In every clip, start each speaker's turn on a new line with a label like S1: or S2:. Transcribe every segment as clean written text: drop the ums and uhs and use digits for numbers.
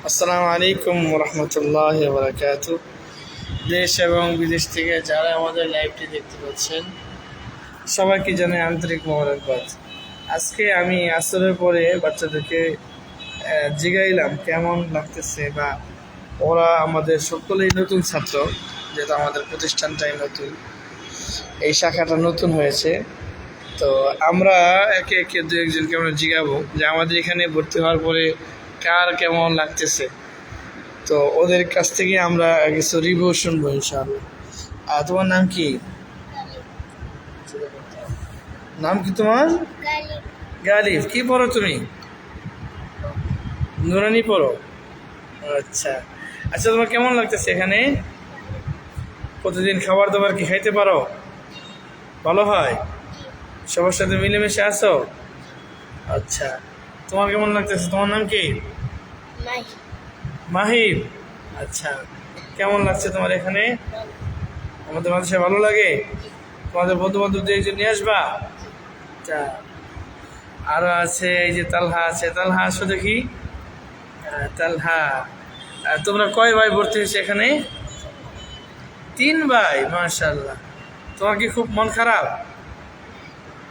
S1: আসসালামু আলাইকুম রহমতুল্লাহ বারাকাতু। দেশ এবং বিদেশ থেকে যারা আমাদের লাইভটি দেখতে পাচ্ছেন সবাইকে জানাই আন্তরিক মোবারকবাদ। আজকে আমি আসরের পরে বাচ্চাদেরকে জিগাইলাম কেমন লাগতেছে, বা ওরা আমাদের সকলেই নতুন ছাত্র, যেহেতু আমাদের প্রতিষ্ঠানটাই নতুন, এই শাখাটা নতুন হয়েছে। তো আমরা একে একে দু একজনকে আমরা জিগাবো যে আমাদের এখানে ভর্তি হওয়ার পরে কার কেমন লাগতেছে। তো ওদের কাছ থেকে আমরা কিছু রিভিউ শুনবো ইনশাআল্লাহ। আর তোমার নাম কি? নাম কি তোমার? গালিব। কি পড়ো তুমি? নুরানি পড়ো। আচ্ছা আচ্ছা, তোমার কেমন লাগতেছে এখানে? প্রতিদিন খাবার দাবার কি খাইতে পারো? ভালো হয়? সবার সাথে মিলেমিশে আসো? আচ্ছা, তোমার কেমন লাগতেছে? তোমার নাম কি? মাহিব। আচ্ছা, কেমন লাগছে তোমার এখানে? আমাদের মাদ্রাসায় ভালো লাগে? তোমাদের বন্ধু বান্ধব একজন নিয়ে আসবা। আচ্ছা, আরো আছে এই যে তালহা আছে। তালহা আসো দেখি। তালহা, তোমরা কয় ভাই ভর্তি হয়েছে এখানে? 3 ভাই, মাশাআল্লাহ। তোমার কি খুব মন খারাপ?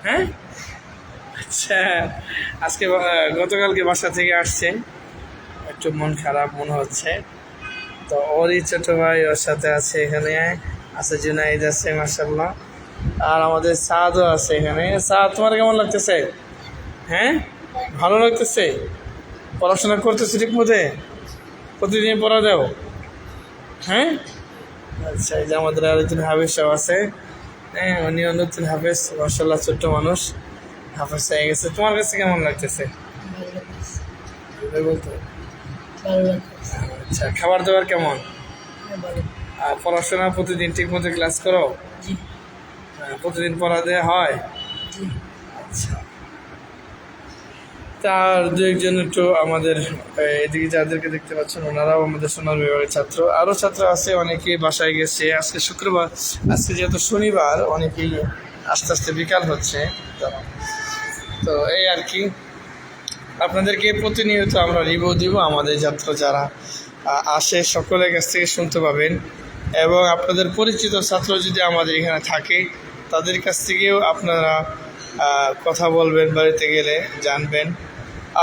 S1: হ্যাঁ, আচ্ছা। আজকে গতকালকে বাসা থেকে আসছে, একটু মন খারাপ মনে হচ্ছে। তো ওরই ছোট ভাই ওর সাথে আছে, এখানে আছে জুনাইদ আছে, মাশাআল্লাহ। আর আমাদের সাদও আছে এখানে। সাদ, তোমার কেমন লাগতেছে? হ্যাঁ, ভালো লাগতেছে? পড়াশোনা করতেছে ঠিক মতে? প্রতিদিন পড়া দাও? হ্যাঁ, আচ্ছা। এই যে আমাদের আরেকজন হাফেজ সাহেব আছে, হ্যাঁ, উনিও নতুন হাফেজ, মাশাআল্লাহ, ছোট্ট মানুষ, হাফেজ হয়ে গেছে। তোমার কাছে কেমন লাগতেছে? বলতে আচ্ছা, খাবার দাবার কেমন? আর পড়াশোনা প্রতিদিন ঠিক মতো ক্লাস করো? প্রতিদিন পড়া দেওয়া হয়? আচ্ছা। তার দু একজন একটু আমাদের এদিকে যাদেরকে দেখতে পাচ্ছেন ওনারাও আমাদের সোনার বিভাগের ছাত্র। আরও ছাত্র আছে, অনেকে বাসায় গেছে। আজকে শুক্রবার, আজকে যেহেতু শনিবার, অনেকেই আস্তে আস্তে বিকাল হচ্ছে। তো এই আর কি, আপনাদেরকে প্রতিনিয়ত আমরা রিভিউ দিব। আমাদের ছাত্র যারা আসে সকলের কাছ থেকে শুনতে পাবেন, এবং আপনাদের পরিচিত ছাত্র যদি আমাদের এখানে থাকে তাদের কাছ থেকেও আপনারা কথা বলবেন, বাড়িতে গেলে জানবেন।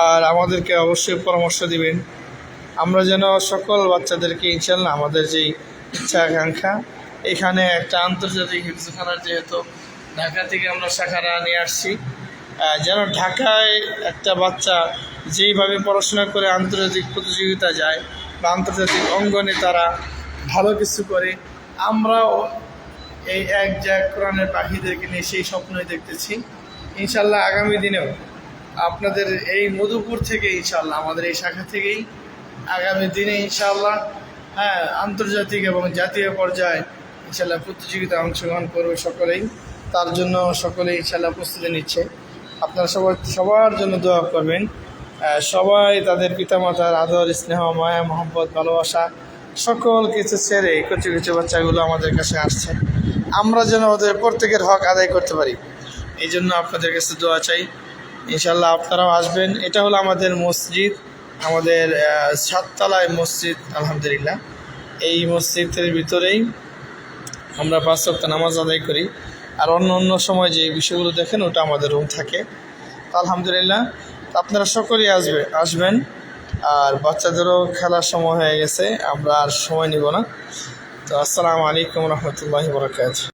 S1: আর আমাদেরকে অবশ্যই পরামর্শ দিবেন, আমরা যেন সকল বাচ্চাদেরকে ইনশাল্লাহ আমাদের যেই ইচ্ছা আকাঙ্ক্ষা, এখানে একটা আন্তর্জাতিক হিফজখানার, যেহেতু ঢাকা থেকে আমরা শাখারা নিয়ে আসছি, যেন ঢাকায় একটা বাচ্চা যেইভাবে পড়াশোনা করে আন্তর্জাতিক প্রতিযোগিতা যায় বা আন্তর্জাতিক অঙ্গনে তারা ভালো কিছু করে, আমরাও এই এক জায়গায় কোরআনের পাখিদেরকে নিয়ে সেই স্বপ্নই দেখতেছি। ইনশাল্লাহ আগামী দিনেও আপনাদের এই মধুপুর থেকে, ইনশাল্লাহ আমাদের এই শাখা থেকেই আগামী দিনে ইনশাল্লাহ, হ্যাঁ, আন্তর্জাতিক এবং জাতীয় পর্যায়ে ইনশাল্লাহ প্রতিযোগিতায় অংশগ্রহণ করবে সকলেই। তার জন্য সকলেই ইনশাল্লাহ প্রস্তুতি নিচ্ছে। আপনারা সবার জন্য দোয়া করবেন। সবাই তাদের পিতামাতার আদর, স্নেহ, মায়া, মহব্বত, ভালোবাসা সকল কিছু ছেড়ে কিছু কিছু বাচ্চাগুলো আমাদের কাছে আসছে, আমরা যেন ওদের প্রত্যেকের হক আদায় করতে পারি। এই জন্য আপনাদের কাছে দোয়া চাই। ইনশাল্লাহ আপনারাও আসবেন। এটা হলো আমাদের মসজিদ, আমাদের 7 তলায় মসজিদ, আলহামদুলিল্লাহ। এই মসজিদের ভিতরেই আমরা 5 ওয়াক্ত নামাজ আদায় করি। আর অন্য সময় যে বিষয়গুলো দেখেন ওটা আমাদের রুম থাকে, আলহামদুলিল্লাহ। আপনারা সকলেই আসবেন। আর বাচ্চাদেরও খেলার সময় হয়ে গেছে, আমরা আর সময় নিব না। তো আসসালামু আলাইকুম রহমতুল্লাহি ওয়া বারাকাতুহু।